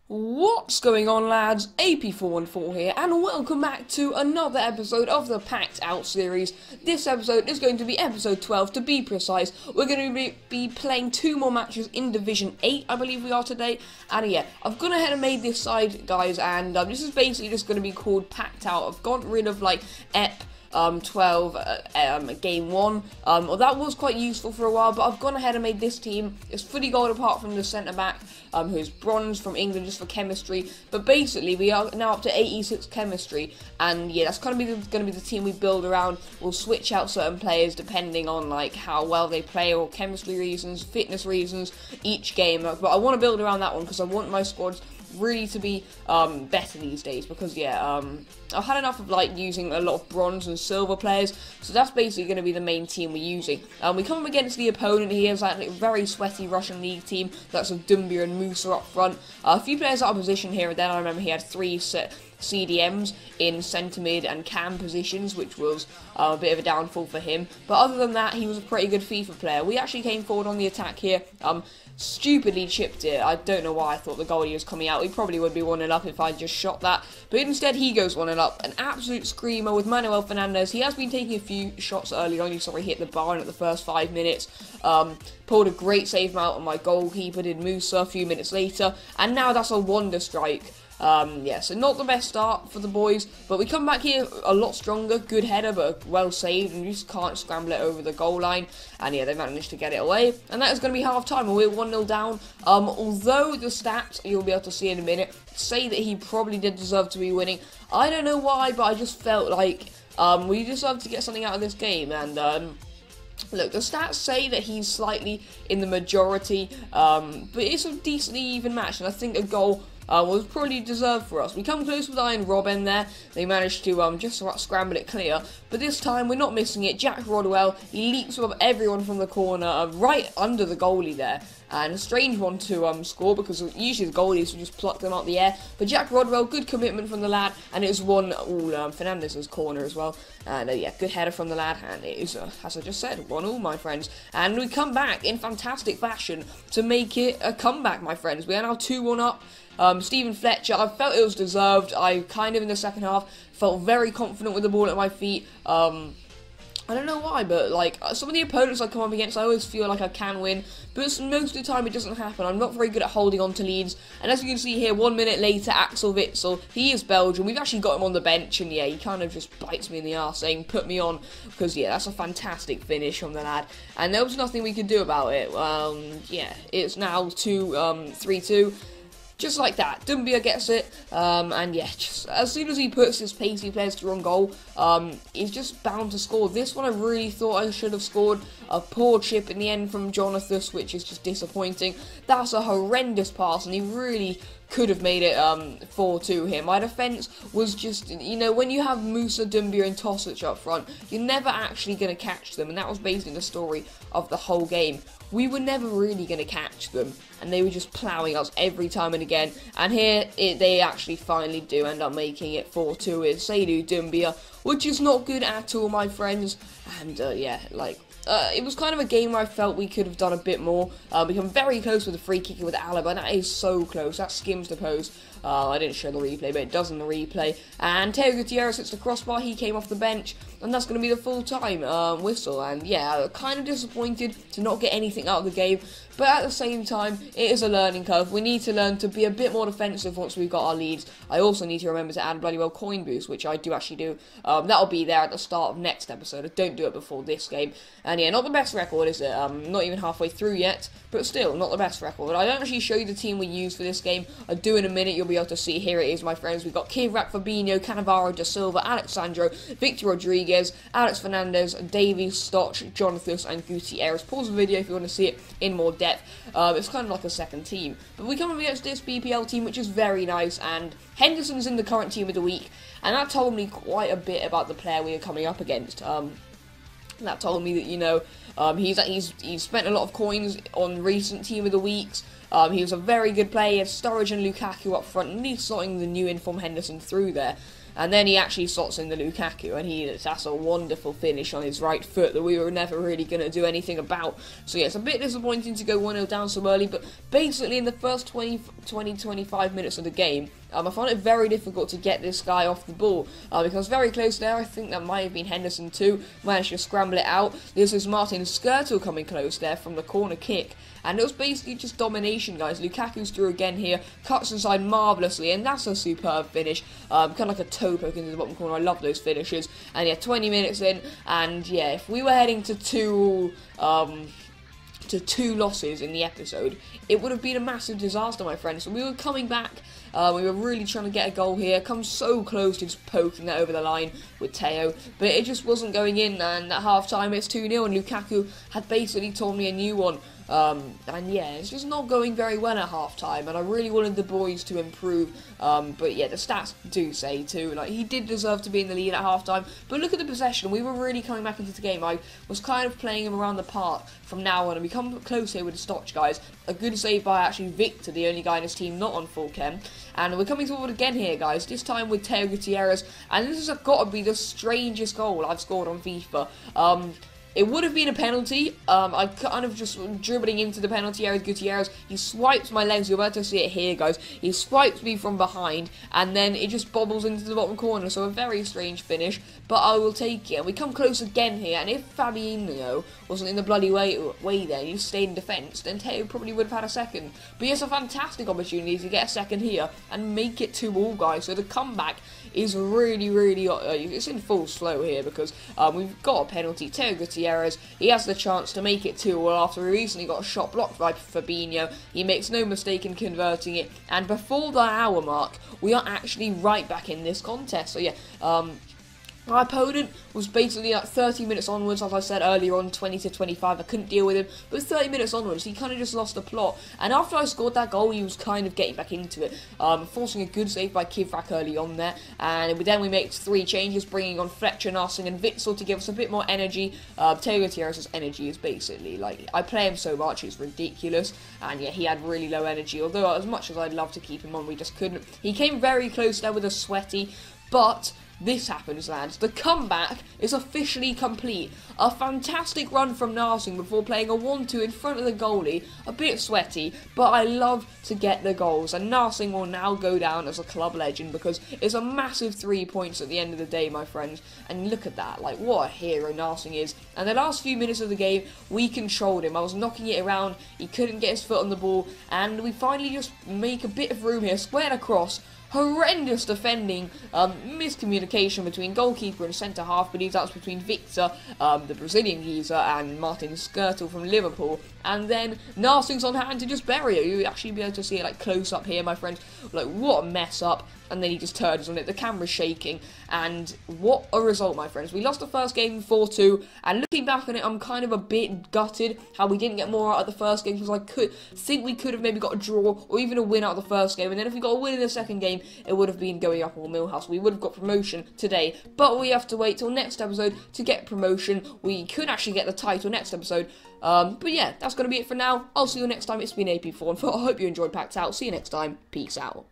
What's going on, lads? AP414 here, and welcome back to another episode of the Packed Out series. This episode is going to be episode 12, to be precise. We're going to be playing two more matches in Division 8, I believe we are today. And yeah, I've gone ahead and made this side, guys, and this is basically just going to be called Packed Out. I've got rid of, like, EP 12 game 1. Well, that was quite useful for a while, but I've gone ahead and made this team. It's fully gold apart from the centre back, who's bronze from England just for chemistry. But basically, we are now up to 86 chemistry, and yeah, that's kind of going to be the team we build around. We'll switch out certain players depending on like how well they play, or chemistry reasons, fitness reasons, each game. But I want to build around that one because I want my squads really to be better these days, because yeah, I've had enough of like using a lot of bronze and silver players, so that's basically going to be the main team we're using. We come up against the opponent. He has like a very sweaty Russian league team that's with Dumbia and Musa up front. A few players out of position here and then. I remember he had 3 CDMs in centre mid and cam positions, which was a bit of a downfall for him. But other than that, he was a pretty good FIFA player. We actually came forward on the attack here. Stupidly chipped it. I don't know why I thought the goalie was coming out. He probably would be 1-0 up if I just shot that. But instead, he goes 1-0 up. An absolute screamer with Manuel Fernandez. He has been taking a few shots early on. You saw he hit the bar at the first 5 minutes. Pulled a great save out on my goalkeeper, did Musa a few minutes later. And now that's a wonder strike. Yeah, so not the best start for the boys, but we come back here a lot stronger. Good header, but well saved, and you just can't scramble it over the goal line. And yeah, they managed to get it away, and that is going to be half time, and we're 1-0 down. Although the stats, you'll be able to see in a minute, say that he probably did deserve to be winning. I don't know why, but I just felt like we deserved to get something out of this game. And look, the stats say that he's slightly in the majority, but it's a decently even match, and I think a goal was probably deserved for us. We come close with Iron Robin there. They managed to just scramble it clear. But this time, we're not missing it. Jack Rodwell, he leaps above everyone from the corner, right under the goalie there. And a strange one to score, because usually the goalies would just pluck them out the air. But Jack Rodwell, good commitment from the lad, and it was one all Fernandez's corner as well. And yeah, good header from the lad, and it is, as I just said, 1-1, my friends. And we come back in fantastic fashion to make it a comeback, my friends. We are now 2-1 up. Stephen Fletcher, I felt it was deserved. I kind of, in the second half, felt very confident with the ball at my feet. I don't know why, but like some of the opponents I come up against, I always feel like I can win, but most of the time it doesn't happen. I'm not very good at holding on to leads, and as you can see here, 1 minute later, Axel Witsel, he is Belgian. We've actually got him on the bench, and yeah, he kind of just bites me in the arse, saying put me on, because yeah, that's a fantastic finish from the lad, and there was nothing we could do about it. Yeah, it's now 3-2. Just like that, Dumbia gets it, and yeah, just as soon as he puts his pacey players through on goal, he's just bound to score. This one I really thought I should have scored. A poor chip in the end from Jonathan, which is just disappointing. That's a horrendous pass, and he really could have made it 4-2 here. My defence was just, you know, when you have Musa, Dumbia and Tosic up front, you're never actually going to catch them, and that was basically the story of the whole game. We were never really going to catch them, and they were just ploughing us every time and again. And here, they actually finally do end up making it 4-2 with Seydou Doumbia, which is not good at all, my friends. And yeah, like, it was kind of a game where I felt we could have done a bit more. We come very close with a free kick with Alaba, and that is so close. That skims the post. I didn't show the replay, but it does in the replay. And Teo Gutierrez hits the crossbar. He came off the bench, and that's going to be the full-time whistle. And yeah, kind of disappointed to not get anything out of the game. But at the same time, it is a learning curve. We need to learn to be a bit more defensive once we've got our leads. I also need to remember to add bloody well coin boost, which I do actually do. That'll be there at the start of next episode. I don't do it before this game. And yeah, not the best record, is it? Not even halfway through yet, but still, not the best record. I don't actually show you the team we use for this game. I do in a minute. You'll be able to see. Here it is, my friends. We've got Kivrak, Fabinho, Cannavaro, Da Silva, Alexandro, Victor Rodriguez, Alex Fernandez, Davies, Stotch, Jonathan, and Gutierrez. Pause the video if you want to see it in more depth. It's kind of like a second team. But we come up against this BPL team, which is very nice, and Henderson's in the current team of the week, and that told me quite a bit about the player we are coming up against. That told me that, you know, he's spent a lot of coins on recent team of the weeks. He was a very good player. He had Sturridge and Lukaku up front, and he's slotting the new inform Henderson through there. and then he actually slots in the Lukaku, and that's a wonderful finish on his right foot that we were never really going to do anything about. So yeah, it's a bit disappointing to go 1-0 down so early, but basically in the first 20-25 minutes of the game, I found it very difficult to get this guy off the ball, because very close there. I think that might have been Henderson too, managed to scramble it out. This is Martin Skirtle coming close there from the corner kick, and it was basically just domination, guys. Lukaku's through again here, cuts inside marvellously, and that's a superb finish, kind of like a toe poke into the bottom corner. I love those finishes. And yeah, 20 minutes in, and yeah, if we were heading to two losses in the episode, it would have been a massive disaster, my friends. So we were coming back, we were really trying to get a goal here, come so close to just poking that over the line with Teo, but it just wasn't going in, and at half time it's 2-0, and Lukaku had basically torn me a new one. And yeah, it's just not going very well at half-time, and I really wanted the boys to improve, but yeah, the stats do say too, like, he did deserve to be in the lead at half-time, but look at the possession. We were really coming back into the game. I was kind of playing him around the park from now on, and we come close here with the Stoch, guys. A good save by actually Victor, the only guy in his team not on full chem, and we're coming forward again here, guys, this time with Teo Gutierrez, and this has got to be the strangest goal I've scored on FIFA. It would have been a penalty. I kind of just dribbling into the penalty area with Gutierrez. He swipes my legs. You're about to see it here, guys. He swipes me from behind, and then it just bobbles into the bottom corner. So a very strange finish, but I will take it. And we come close again here, and if Fabinho wasn't in the bloody way there, he stayed in defence, then Teo probably would have had a second. But he has a fantastic opportunity to get a second here and make it 2-2, guys. So the comeback is really, it's in full slow here, because we've got a penalty. Teo Gutierrez, he has the chance to make it 2-2 after he recently got a shot blocked by Fabinho. He makes no mistake in converting it, and before the hour mark, we are actually right back in this contest. So yeah, my opponent was basically like 30 minutes onwards, as I said earlier on, 20-25, I couldn't deal with him, but 30 minutes onwards, he kind of just lost the plot, and after I scored that goal, he was kind of getting back into it, forcing a good save by Kivrak early on there, and then we make 3 changes, bringing on Fletcher, Narsing, and Witsel to give us a bit more energy. Teo Gutierrez's energy is basically, like, I play him so much, it's ridiculous, and yeah, he had really low energy, although as much as I'd love to keep him on, we just couldn't. He came very close there with a sweaty, but this happens, lads. The comeback is officially complete. A fantastic run from Narsing before playing a 1-2 in front of the goalie. A bit sweaty, but I love to get the goals. And Narsing will now go down as a club legend, because it's a massive 3 points at the end of the day, my friends. And look at that. Like, what a hero Narsing is. And the last few minutes of the game, we controlled him. I was knocking it around. He couldn't get his foot on the ball. And we finally just make a bit of room here. Squared across. Horrendous defending, miscommunication between goalkeeper and centre-half, but that's between Victor, the Brazilian geezer, and Martin Skirtle from Liverpool, and then Narsing's on hand to just bury it. You'll actually be able to see it like close up here, my friends. Like, what a mess up, and then he just turns on it. The camera's shaking, and what a result, my friends. We lost the first game 4-2, and looking back on it, I'm kind of a bit gutted how we didn't get more out of the first game, because I think we could have maybe got a draw, or even a win out of the first game, and then if we got a win in the second game, it would have been going up on Millhouse. We would have got promotion today, but we have to wait till next episode to get promotion. We could actually get the title next episode, but yeah, that's going to be it for now. I'll see you next time. It's been AP4, and I hope you enjoyed Packed Out. See you next time. Peace out.